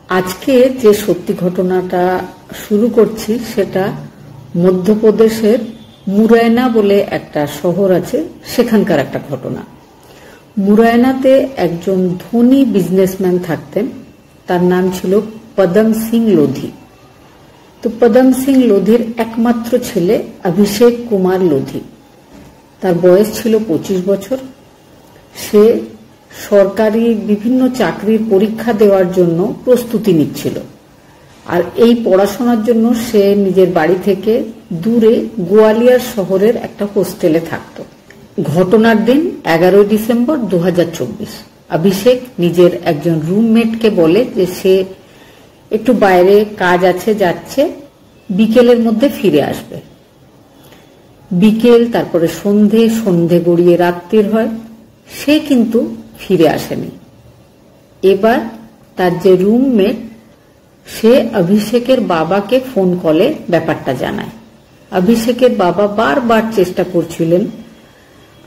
আজকে যে সত্যি ঘটনাটা শুরু করছি সেটা মধ্যপ্রদেশের মুরায়না বলে একটা শহর আছে, সেখানকার একটা ঘটনা। মুরায়নাতে একজন ধনী বিজনেসম্যান থাকতেন, তার নাম ছিল পদম সিং লোধি। তো পদম সিং লোধির একমাত্র ছেলে অভিষেক কুমার লোধি। তার বয়স ছিল 25 বছর। সে সরকারি বিভিন্ন চাকরির পরীক্ষা দেওয়ার জন্য প্রস্তুতি নিচ্ছিল, আর এই পড়াশোনার জন্য সে নিজের বাড়ি থেকে দূরে গোয়ালিয়র শহরের একটা হোস্টেলে থাকত। ঘটনার দিন 11 ডিসেম্বর 2024। অভিষেক নিজের একজন রুমমেটকে বলে যে সে একটু বাইরে কাজ আছে, যাচ্ছে, বিকেলের মধ্যে ফিরে আসবে। বিকেল, তারপরে সন্ধে গড়িয়ে রাত্রির হয়, সে কিন্তু ফিরে আসেনি। এবার তার যে রুমমেট, সে অভিষেকের বাবাকে ফোন কলে ব্যাপারটা জানায়। অভিষেকের বাবা বারবার চেষ্টা করছিলেন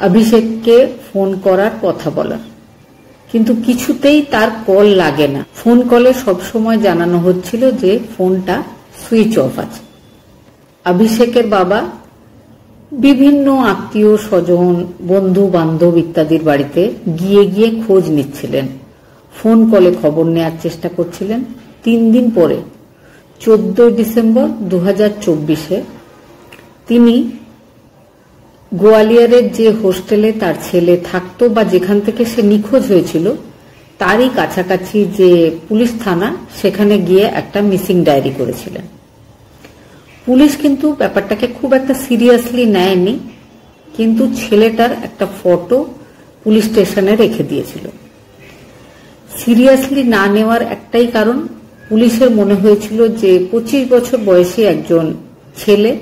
অভিষেককে ফোন করার, কথা বলার, কিন্তু কিছুতেই তার কল লাগে না। ফোন কলে সবসময় জানানো হচ্ছিল যে ফোনটা সুইচ অফ আছে। অভিষেকের বাবা বিভিন্ন আত্মীয় স্বজন, বন্ধু বান্ধব ইত্যাদির বাড়িতে গিয়ে খোঁজ নিচ্ছিলেন, ফোন কলে খবর নেওয়ার চেষ্টা করছিলেন। 3 দিন পরে 14 ডিসেম্বর 2024 তিনি গোয়ালিয়রের যে হোস্টেলে তার ছেলে থাকতো বা যেখান থেকে সে নিখোঁজ হয়েছিল তারই কাছাকাছি যে পুলিশ থানা, সেখানে গিয়ে একটা মিসিং ডায়েরি করেছিলেন। পুলিশ কিন্তু ব্যাপারটাকে খুব একটা সিরিয়াসলি নেয়নি, কিন্তু ছেলেটার একটা ফটো পুলিশ স্টেশনে রেখে দিয়েছিল। সিরিয়াসলি না নেওয়ার একটাই কারণ, পুলিশের মনে হয়েছিল যে 25 বছর বয়সী একজন ছেলে,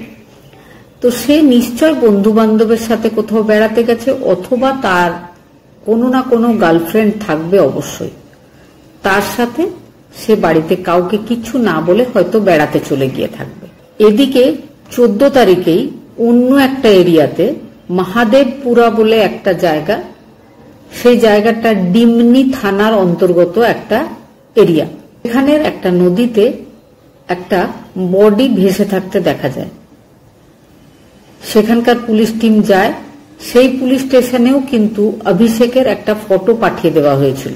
তো সে নিশ্চয় বন্ধু বান্ধবের সাথে কোথাও বেড়াতে গেছে, অথবা তার কোনো না কোনো গার্লফ্রেন্ড থাকবে অবশ্যই, তার সাথে সে বাড়িতে কাউকে কিছু না বলে হয়তো বেড়াতে চলে গিয়ে থাকবে। এদিকে 14 তারিখেই অন্য একটা এরিয়াতে, মহাদেবপুরা বলে একটা জায়গা, সেই জায়গাটা ডিমনি থানার অন্তর্গত একটা এরিয়া, এখানের একটা নদীতে একটা বডি ভেসে থাকতে দেখা যায়। সেখানকার পুলিশ টিম যায়, সেই পুলিশ স্টেশনেও কিন্তু অভিষেকের একটা ফটো পাঠিয়ে দেওয়া হয়েছিল।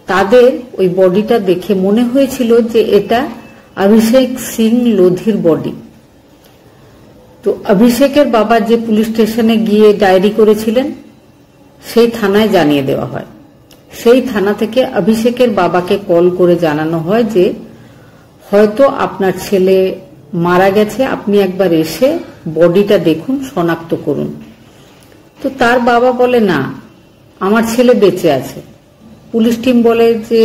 তাদের ওই বডিটা দেখে মনে হয়েছিল যে এটা অভিষেক সিং লোধির বডি। তো অভিষেকের বাবা যে পুলিশ স্টেশনে গিয়ে ডায়েরি করেছিলেন, সেই থানায় জানিয়ে দেওয়া হয়। সেই থানা থেকে অভিষেকের বাবাকে কল করে জানানো হয় যে হয়তো আপনার ছেলে মারা গেছে, আপনি একবার এসে বডিটা দেখুন, শনাক্ত করুন। তো তার বাবা বলে, না, আমার ছেলে বেঁচে আছে। পুলিশ টিম বলে যে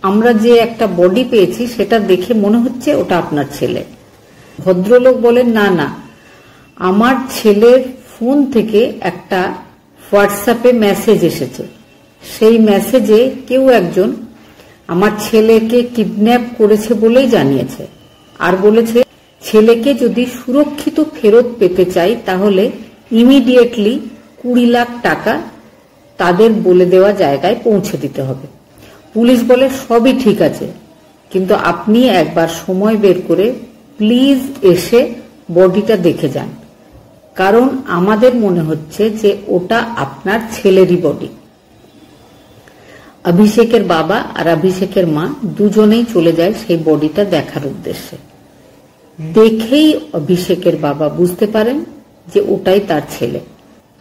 আমরা যে একটা বডি পেয়েছি সেটা দেখে মনে হচ্ছে ওটা আপনার ছেলে। ভদ্রলোক বলেন, না, আমার ছেলের ফোন থেকে একটা হোয়াটসঅ্যাপে মেসেজ এসেছে, সেই মেসেজে কেউ একজন আমার ছেলেকে কিডন্যাপ করেছে বলেই জানিয়েছে, আর বলেছে ছেলেকে যদি সুরক্ষিত ফেরত পেতে চাই তাহলে ইমিডিয়েটলি 20 লাখ টাকা তাদের বলে দেওয়া জায়গায় পৌঁছে দিতে হবে। পুলিশ বলে সবই ঠিক আছে, কিন্তু আপনি একবার সময় বের করে প্লিজ এসে বডিটা দেখে যান, কারণ আমাদের মনে হচ্ছে যে ওটা আপনার ছেলেরই বডি। অভিষেকের বাবা আর অভিষেকের মা দুজনেই চলে যায় সেই বডিটা দেখার উদ্দেশ্যে। দেখেই অভিষেকের বাবা বুঝতে পারেন যে ওটাই তার ছেলে।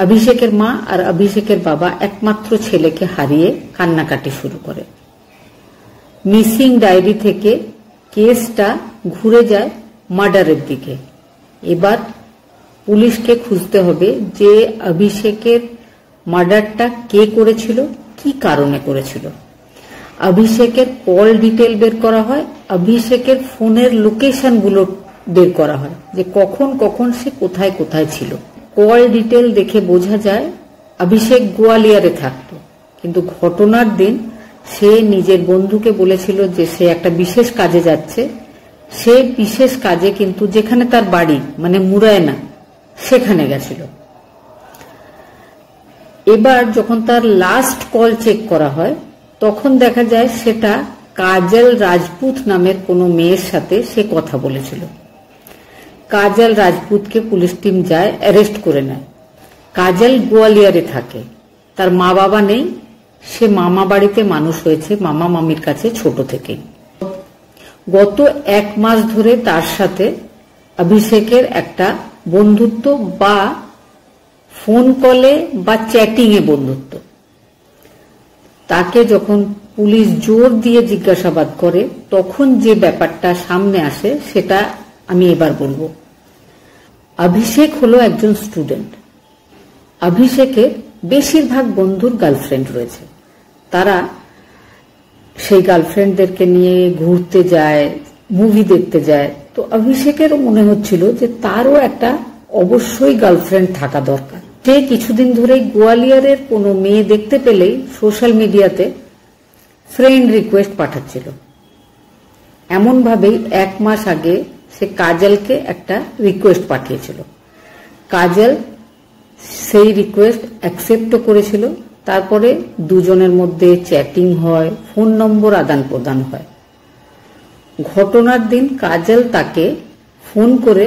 অভিষেকের মা আর অভিষেকের বাবা একমাত্র ছেলেকে হারিয়ে কান্নাকাটি শুরু করে। মিসিং ডায়েরি থেকে কেসটা ঘুরে যায় মার্ডারের দিকে। এবার পুলিশকে খুঁজতে হবে যে অভিষেকের মার্ডারটা কে করেছিল, কি কারণে করেছিল। অভিষেকের কল ডিটেল বের করা হয়, অভিষেকের ফোনের লোকেশনগুলো বের করা হয় যে কখন কখন সে কোথায় কোথায় ছিল। কল ডিটেল দেখে বোঝা যায় অভিষেক গোয়ালিয়রে থাকতো, কিন্তু ঘটনার দিন সে নিজের বন্ধুকে বলেছিল যে সে একটা বিশেষ কাজে যাচ্ছে। সে বিশেষ কাজে কিন্তু যেখানে তার বাড়ি মানে মুরায়না, সেখানে গেছিল। এবার যখন তার লাস্ট কল চেক করা হয় তখন দেখা যায় সেটা কাজল রাজপুত নামের কোনো মেয়ের সাথে সে কথা বলেছিল। কাজল রাজপুতকে পুলিশ টিম যায়, অ্যারেস্ট করে নেয়। কাজল গোয়ালিয়রে থাকে, তার মা বাবা নেই, সে মামা বাড়িতে মানুষ হয়েছে মামা মামির কাছে ছোট থেকেই। গত 1 মাস ধরে তার সাথে অভিষেকের একটা বন্ধুত্ব বা ফোন কলে বা চ্যাটিং এ বন্ধুত্ব। তাকে যখন পুলিশ জোর দিয়ে জিজ্ঞাসাবাদ করে তখন যে ব্যাপারটা সামনে আসে সেটা আমি এবার বলবো। অভিষেক হলো একজন স্টুডেন্ট। অভিষেকের বেশিরভাগ বন্ধুর গার্লফ্রেন্ড রয়েছে, তারা সেই গার্লফ্রেন্ডদেরকে নিয়ে ঘুরতে যায়, মুভি দেখতে যায়। তো অভিষেকেরও মনে হচ্ছিল যে তারও একটা অবশ্যই গার্লফ্রেন্ড থাকা দরকার। সে কিছুদিন ধরেই গোয়ালিয়রের কোনো মেয়ে দেখতে পেলেই সোশ্যাল মিডিয়াতে ফ্রেন্ড রিকোয়েস্ট পাঠাচ্ছিল। এমন ভাবেই 1 মাস আগে সে কাজলকে একটা রিকোয়েস্ট পাঠিয়েছিল। কাজল সেই রিকোয়েস্ট অ্যাকসেপ্টও করেছিল। তারপরে দুজনের মধ্যে চ্যাটিং হয়, ফোন নম্বর আদান প্রদান হয়। ঘটনার দিন কাজল তাকে ফোন করে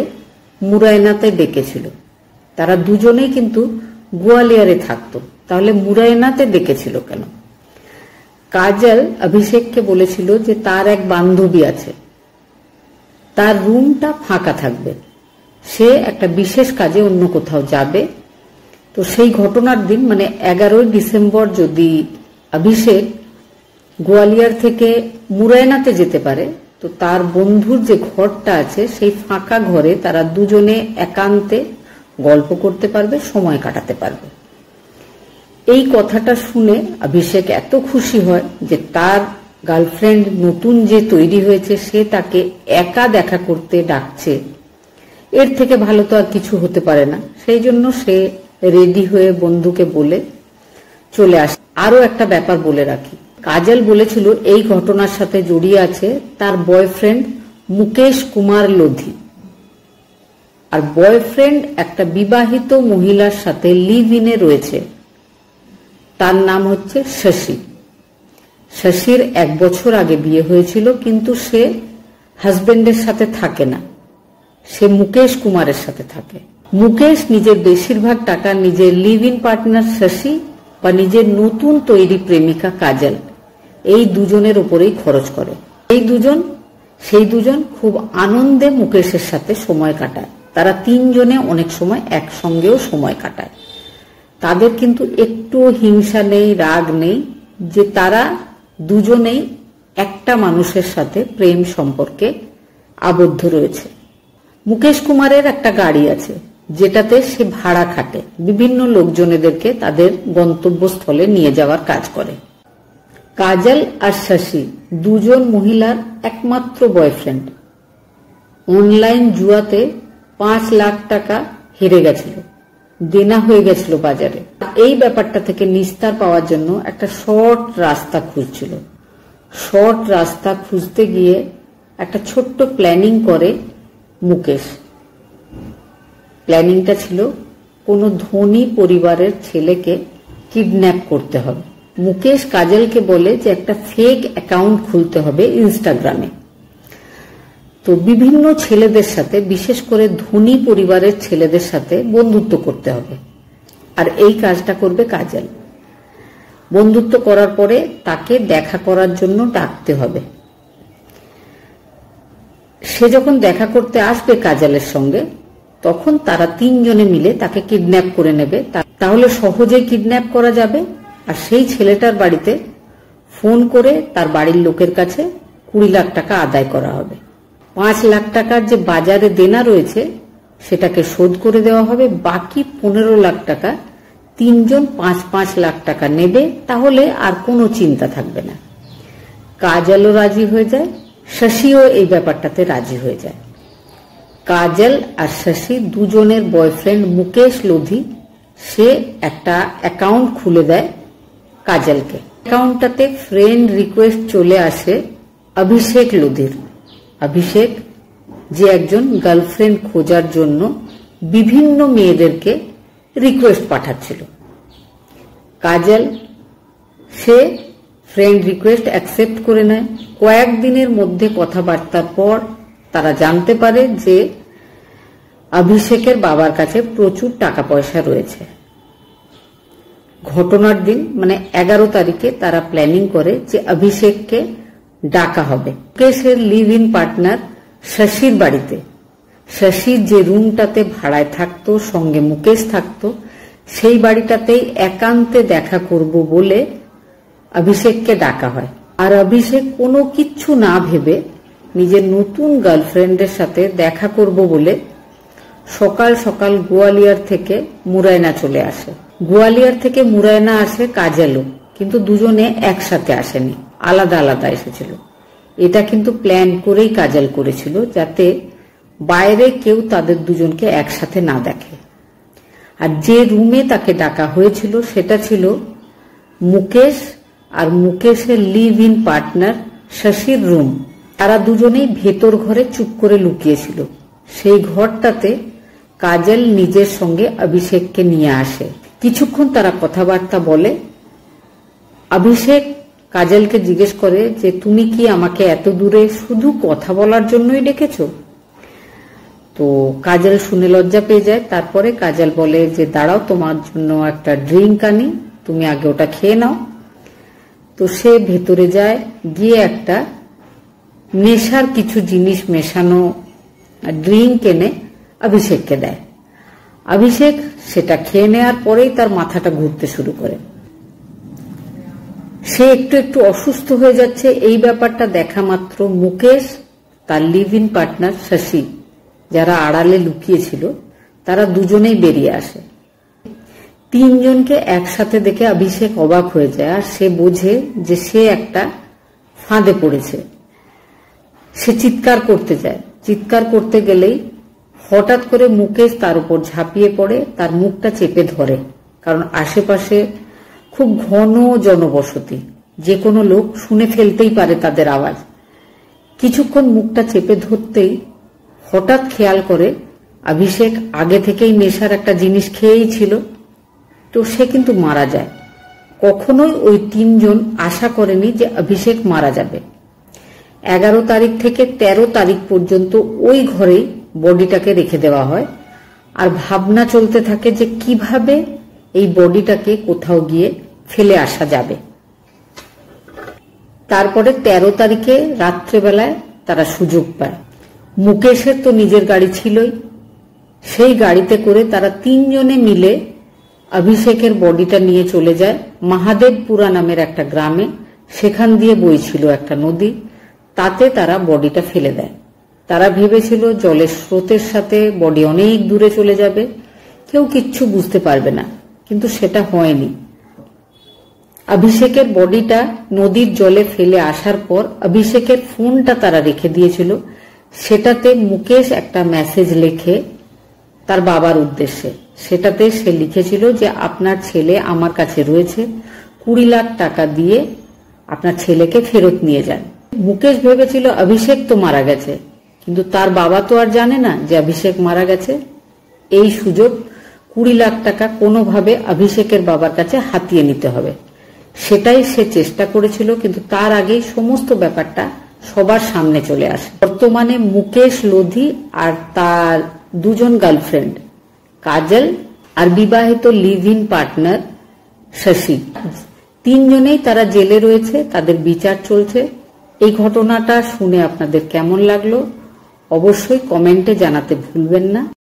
মুরায়নাতে ডেকেছিল। তারা দুজনেই কিন্তু গোয়ালিয়রে থাকতো, তাহলে মুরায়নাতে ডেকেছিল কেন? কাজল অভিষেককে বলেছিল যে তার এক বান্ধবী আছে, তার রুমটা ফাঁকা থাকবে, সে একটা বিশেষ কাজে অন্য কোথাও যাবে। তো সেই ঘটনার দিন মানে 11 ডিসেম্বর যদি অভিষেক গোয়ালিয়র থেকে মুরায়নাতে যেতে পারে, তো তার বন্ধুর যে ঘরটা আছে সেই ফাঁকা ঘরে তারা দুজনে একান্তে গল্প করতে পারবে, সময় কাটাতে পারবে। এই কথাটা শুনে অভিষেক এত খুশি হয় যে তার গার্লফ্রেন্ড নতুন যে তৈরি হয়েছে সে তাকে একা দেখা করতে ডাকছে, এর থেকে ভালো তো আর কিছু হতে পারে না। সেই জন্য সে রেডি হয়ে বন্ধুকে বলে চলে আসে। আরো একটা ব্যাপার বলে রাখি, কাজল বলেছিল এই ঘটনার সাথে জড়িয়ে আছে তার বয়ফ্রেন্ড মুকেশ কুমার লোধি। আর বয়ফ্রেন্ড একটা বিবাহিত মহিলার সাথে লিভ ইনে রয়েছে, তার নাম হচ্ছে শশী। শশীর 1 বছর আগে বিয়ে হয়েছিল, কিন্তু সে হাজবেন্ডের সাথে থাকে না, সে মুকেশ কুমারের সাথে থাকে। মুকেশ নিজের বেশিরভাগ টাকা নিজের লিভ ইন পার্টনার শশী বা নিজের নতুন তৈরি প্রেমিকা কাজল, এই দুজনের উপরেই খরচ করে। সেই দুজন খুব আনন্দে মুকেশের সাথে সময় কাটায়। তারা 3 জনে অনেক সময় একসঙ্গেও সময় কাটায়। তাদের কিন্তু একটু হিংসা নেই, রাগ নেই, যে তারা দুজনেই একটা মানুষের সাথে প্রেম সম্পর্কে আবদ্ধ রয়েছে। মুকেশ কুমারের একটা গাড়ি আছে যেটাতে সে ভাড়া খাটে, বিভিন্ন লোকজনেদেরকে তাদের গন্তব্যস্থলে নিয়ে যাওয়ার কাজ করে। কাজল আর শশী দুজন মহিলার একমাত্র বয়ফ্রেন্ড। অনলাইন জুয়াতে 5 লাখ টাকা হেরে গেছিল, দেনা হয়ে গেছিল বাজারে। এই ব্যাপারটা থেকে নিস্তার পাওয়ার জন্য একটা শর্ট রাস্তা খুঁজছিল। শর্ট রাস্তা খুঁজতে গিয়ে একটা ছোট্ট প্ল্যানিং করে মুকেশ। প্ল্যানিংটা ছিল কোনো ধনী পরিবারের ছেলেকে কিডন্যাপ করতে হবে। মুকেশ কাজলকে বলে যে একটা ফেক অ্যাকাউন্ট খুলতে হবে ইনস্টাগ্রামে। তো বিভিন্ন ছেলেদের সাথে, বিশেষ করে ধনী পরিবারের ছেলেদের সাথে বন্ধুত্ব করতে হবে, আর এই কাজটা করবে কাজল। বন্ধুত্ব করার পরে তাকে দেখা করার জন্য ডাকতে হবে। সে যখন দেখা করতে আসবে কাজলের সঙ্গে, তখন তারা 3 জনে মিলে তাকে কিডন্যাপ করে নেবে। তাহলে সহজেই কিডন্যাপ করা যাবে। আর সেই ছেলেটার বাড়িতে ফোন করে তার বাড়ির লোকের কাছে 20 লাখ টাকা আদায় করা হবে। 5 লাখ টাকার যে বাজারে দেনা রয়েছে সেটাকে শোধ করে দেওয়া হবে। বাকি 15 লাখ টাকা 3 জন 5-5 লাখ টাকা নেবে, তাহলে আর কোনো চিন্তা থাকবে না। কাজলও রাজি হয়ে যায়, শশীও এই ব্যাপারটাতে রাজি হয়ে যায়। কাজল আর শশী দুজনের বয়ফ্রেন্ড মুকেশ লোধি সে একটা অ্যাকাউন্ট খুলে দেয় কাজলকে। অ্যাকাউন্টটাতে ফ্রেন্ড রিকোয়েস্ট চলে আসে অভিষেক লোধির। অভিষেক যে একজন গার্লফ্রেন্ড খোঁজার জন্য বিভিন্ন মেয়েদেরকে রিকোয়েস্ট পাঠাচ্ছিল। কাজল সে ফ্রেন্ড রিকোয়েস্ট অ্যাকসেপ্ট করে নেয়। কয়েকদিনের মধ্যে কথাবার্তার পর তারা জানতে পারে যে অভিষেকের বাবার কাছে প্রচুর টাকা পয়সা রয়েছে। ঘটনার দিন মানে 11 তারিখে তারা প্ল্যানিং করে যে অভিষেককে ডাকা হবে মুকেশের লিভ ইন পার্টনার শশীর বাড়িতে। শশীর যে রুমটাতে ভাড়ায় থাকতো, সঙ্গে মুকেশ থাকতো, সেই বাড়িটাতেই একান্তে দেখা করব বলে অভিষেককে ডাকা হয়। আর অভিষেক কোনো কিচ্ছু না ভেবে নিজের নতুন গার্লফ্রেন্ডের সাথে দেখা করব বলে সকাল সকাল গোয়ালিয়র থেকে মুরায়না চলে আসে। গোয়ালিয়র থেকে মুরায়না আসে কাজলও, কিন্তু দুজনে একসাথে আসেনি, আলাদা আলাদা এসেছিল। এটা কিন্তু প্ল্যান করেই কাজল করেছিল, যাতে বাইরে কেউ তাদের দুজনকে একসাথে না দেখে। আর যে রুমে তাকে ডাকা হয়েছিল সেটা ছিল মুকেশ আর মুকেশের লিভ ইন পার্টনার শশীর রুম। তারা দুজনেই ভেতর ঘরে চুপ করে লুকিয়েছিল। সেই ঘরটাতে কাজল নিজের সঙ্গে অভিষেককে নিয়ে আসে। কিছুক্ষণ তারা কথাবার্তা বলে। অভিষেক কাজলকে জিজ্ঞেস করে যে তুমি কি আমাকে এত দূরে শুধু কথা বলার জন্যই ডেকেছো? তো কাজল শুনে লজ্জা পেয়ে যায়। তারপরে কাজল বলে যে দাঁড়াও, তোমার জন্য একটা ড্রিঙ্ক আনি, তুমি আগে ওটা খেয়ে নাও। তো সে ভেতরে যায়, গিয়ে একটা নেশার কিছু জিনিস মেশানো ড্রিঙ্ক এনে অভিষেককে দেয়। অভিষেক সেটা খেয়ে নেওয়ার পরেই তার মাথাটা ঘুরতে শুরু করে। সে একটু একটু অসুস্থ হয়ে যাচ্ছে। এই ব্যাপারটা দেখা মাত্র মুকেশ, তার লিভ ইন পার্টনার শশী, যারা আড়ালে লুকিয়েছিল, তারা দুজনেই বেরিয়ে আসে। তিনজনকে একসাথে দেখে অভিষেক অবাক হয়ে যায়। আর সে বোঝে যে সে একটা ফাঁদে পড়েছে। সে চিৎকার করতে যায়। চিৎকার করতে গেলেই হঠাৎ করে মুকেশ তার উপর ঝাঁপিয়ে পড়ে, তার মুখটা চেপে ধরে। কারণ আশেপাশে খুব ঘন জনবসতি, যে কোনো লোক শুনে ফেলতেই পারে তাদের আওয়াজ। কিছুক্ষণ মুখটা চেপে ধরতেই হঠাৎ খেয়াল করে অভিষেক আগে থেকেই নেশার একটা জিনিস খেয়েই ছিল। তো সে কিন্তু মারা যায়। কখনোই ওই তিনজন আশা করেনি যে অভিষেক মারা যাবে। 11 তারিখ থেকে 13 তারিখ পর্যন্ত ওই ঘরেই বডিটাকে রেখে দেওয়া হয়। আর ভাবনা চলতে থাকে যে কিভাবে এই বডিটাকে কোথাও গিয়ে ফেলে আসা যাবে। তারপরে 13 তারিখে রাত্রেবেলায় তারা সুযোগ পায়। মুকেশের তো নিজের গাড়ি ছিলই, সেই গাড়িতে করে তারা তিনজনে মিলে অভিষেকের বডিটা নিয়ে চলে যায় মহাদেবপুরা নামের একটা গ্রামে। সেখান দিয়ে বইছিল একটা নদী, তাতে তারা বডিটা ফেলে দেয়। তারা ভেবেছিল জলের স্রোতের সাথে বডি অনেক দূরে চলে যাবে, কেউ কিচ্ছু বুঝতে পারবে না, কিন্তু সেটা হয়নি। অভিষেকের বডিটা নদীর জলে ফেলে আসার পর অভিষেকের ফোনটা তারা রেখে দিয়েছিল। সেটাতে মুকেশ একটা মেসেজ লেখে তার বাবার উদ্দেশ্যে। সেটাতে সে লিখেছিল যে আপনার ছেলে আমার কাছে রয়েছে, 20 লাখ টাকা দিয়ে আপনার ছেলেকে ফেরত নিয়ে যান। মুকেশ ভেবেছিল অভিষেক তো মারা গেছে, কিন্তু তার বাবা তো আর জানে না যে অভিষেক মারা গেছে। এই সুযোগ 20 লাখ টাকা কোনোভাবে অভিষেকের বাবার কাছে হাতিয়ে নিতে হবে, সেটাই সে চেষ্টা করেছিল। কিন্তু তার আগেই সমস্ত ব্যাপারটা সবার সামনে চলে আসে। বর্তমানে মুকেশ লোধি আর তার দুজন গার্লফ্রেন্ড কাজল আর বিবাহিত লিভ ইন পার্টনার শশী, তিনজনেই তারা জেলে রয়েছে, তাদের বিচার চলছে। এই ঘটনাটা শুনে আপনাদের কেমন লাগলো অবশ্যই কমেন্টে জানাতে ভুলবেন না।